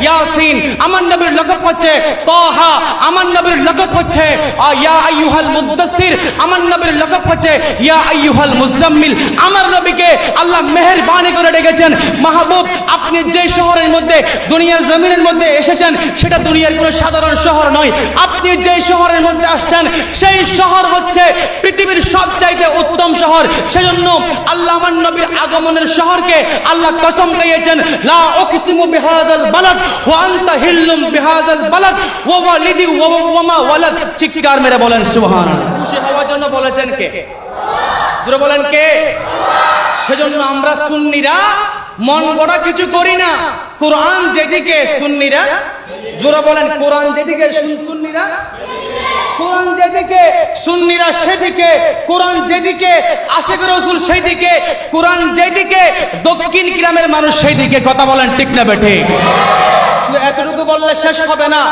ইয়াসিন, আমার নবীর লকব হচ্ছে তাহা, আমার নবীর লকব হচ্ছে ইয়া আইয়ুহাল মুদ্দাসসির, আমার নবীর লকব হচ্ছে ইয়া আইয়ুহাল মুজাম্মিল। আমার নবীকে আল্লাহ মেহেরবানি করে ডেকেছেন, মাহবুব আপনি যে শহরের মধ্যে দুনিয়ার জমিনের মধ্যে এসেছেন সেটা দুনিয়ার কোনো সাধারণ শহর নয়। আপনি যে শহরের মধ্যে আসছেন সেই শহর হচ্ছে পৃথিবীর সবচাইতে উত্তম শহর। সেজন্য আল্লাহ আমার নবীর আগমনের শহরকে আল্লাহ কসম খাইয়েছেন, লা উকসিমু বিহাযাল বালাদ ওয়া আনতা হিল্লুম বিহাযাল বালাদ ওয়া ওয়ালিদি ওয়া মা ওয়ালাদ। চিৎকার মেরে বলেন সুবহানাল্লাহ। খুশি হওয়ার জন্য বলেছেন কে? জোরে বলেন কে? সেজন্য আমরা সুন্নিরা মন গড়া কিছু করি না। কোরআন যেদিকে সুন্নিরা, জোরে বলেন কোরআন যেদিকে সুন্নিরা, কোরআন যেদিকে সুন্নিরা সেদিকে, কোরআন যেদিকে আশিক রাসূল সেদিকে, কোরআন যেদিকে দক্ষিণ গ্রামের মানুষ সেদিকে। কথা বলেন ঠিক না বেঠে? শুধু এতটুকু বললে শেষ হবে না।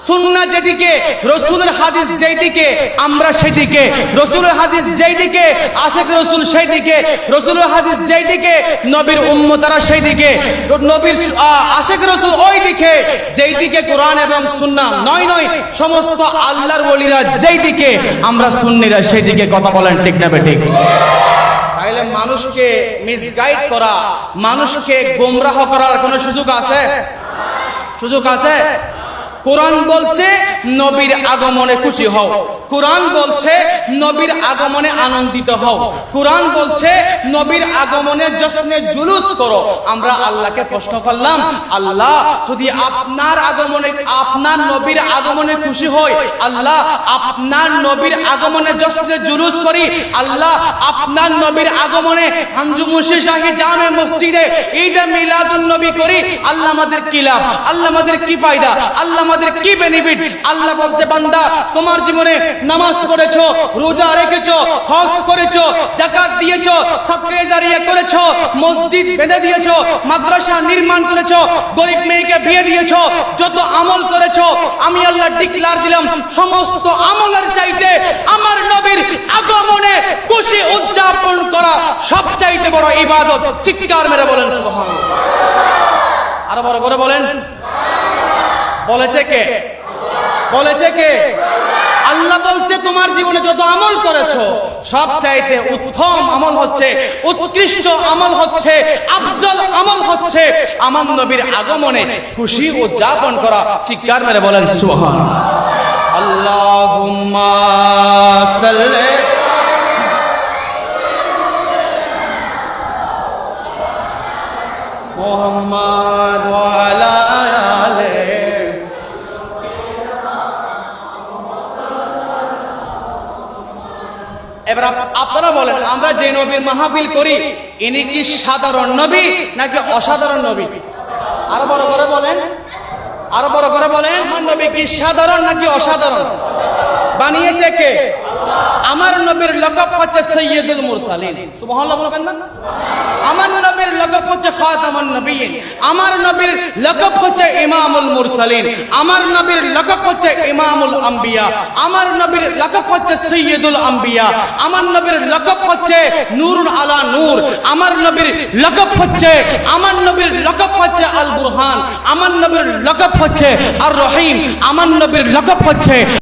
সুন্নাহ যেদিকে, রাসূলের হাদিস যেদিকে, আমরা সেদিকে। রাসূলের হাদিস যেদিকে, আশিক রাসূল সেদিকে। রাসূলের হাদিস যেদিকে, নবীর উম্মতরা সেদিকে। নবীর আশিক রাসূল ওই দিকে, যেদিকে কোরআন এবং সুন্নাহ নয় নয় সমস্ত আল্লাহর ওলিরা যেদিকে, আমরা সুন্নিরা সেদিকে। কথা বলেন ঠিক না বেঠিক? তাইলে মানুষকে মিসগাইড করা, মানুষকে গোমরাহ করার কোনো সুযোগ আছে? সুযোগ আছে? কোরআন বলছে নবীর আগমনে খুশি হও, কোরআন বলছে নবীর আগমনে আনন্দিত হও, কোরআন বলছে নবীর আগমনে জশ্নে জুলুস করো। আমরা আল্লাহকে প্রশ্ন করলাম, আল্লাহ যদি আপনার আগমনে, আপনার নবীর আগমনে খুশি হই, আল্লাহ আপনার নবীর আগমনে জশ্নে জুলুস করি, আল্লাহ আপনার নবীর আগমনে হানজুমুশি শাহী জামে মসজিদে ঈদে মিলাদুন নবী করি, আল্লাহ আমাদের কি লাভ? আল্লাহ আমাদের কি ফায়দা? আল্লাহ আমাদের কি বেনিফিট? আল্লাহ বলছে, বান্দা তোমার জীবনে নামাজ পড়েছো, রোজা রেখেছো, হজ করেছো, যাকাত দিয়েছো, সাদকা জারিয়া করেছো, মসজিদ বেঁধে দিয়েছো, মাদ্রাসা নির্মাণ করেছো, গরিব মেয়েকে বিয়ে দিয়েছো, যত আমল করেছো আমি আল্লাহ ডিক্লার দিলাম সমস্ত আমলের চাইতে আমার নবীর আগমনে খুশি উদযাপন করা সবচাইতে বড় ইবাদত। চিৎকার মেরে বলেন সুবহানাল্লাহ। আরো বড় করে বলেন। বলেছে কে? বলেছে কে? আল্লাহ বলছে তোমার জীবনে যত আমল করেছো সবচাইতে উত্তম আমল হচ্ছে, উৎকৃষ্ট আমল হচ্ছে, আফজল আমল হচ্ছে আমার নবীর আগমনে খুশি উদযাপন করা। চিৎকার মেরে বলেন সুবহানাল্লাহ। আল্লাহুম্মা সাল্লি মুহাম্মাদ ওয়া আলা আলি। এবার আপনারা বলেন, আমরা যে নবীর মাহফিল করি ইনি কি সাধারণ নবী নাকি অসাধারণ নবী? আরো বড় করে বলেন, আরো বড় করে বলেন। আমার নবী কি সাধারণ নাকি অসাধারণ? বানিয়েছে কে? আমার নবীর লকব হচ্ছে সাইয়্যিদুল মুরসালিন। সুবহানাল্লাহ বলবেন না? আমার নবীর লকব হচ্ছে খাতামুন নবিয়্যিন, আমার নবীর লকব হচ্ছে ইমামুল মুরসালিন, আমার নবীর লকব হচ্ছে ইমামুল আম্বিয়া, আমার নবীর লকব হচ্ছে সাইয়্যিদুল আম্বিয়া, আমার নবীর লকব হচ্ছে নূরুন আলা নূর, আমার নবীর লকব হচ্ছে, আমার নবীর লকব হচ্ছে আল বুরহান, আমার নবীর লকব হচ্ছে আর রহিম, আমার নবীর লকব হচ্ছে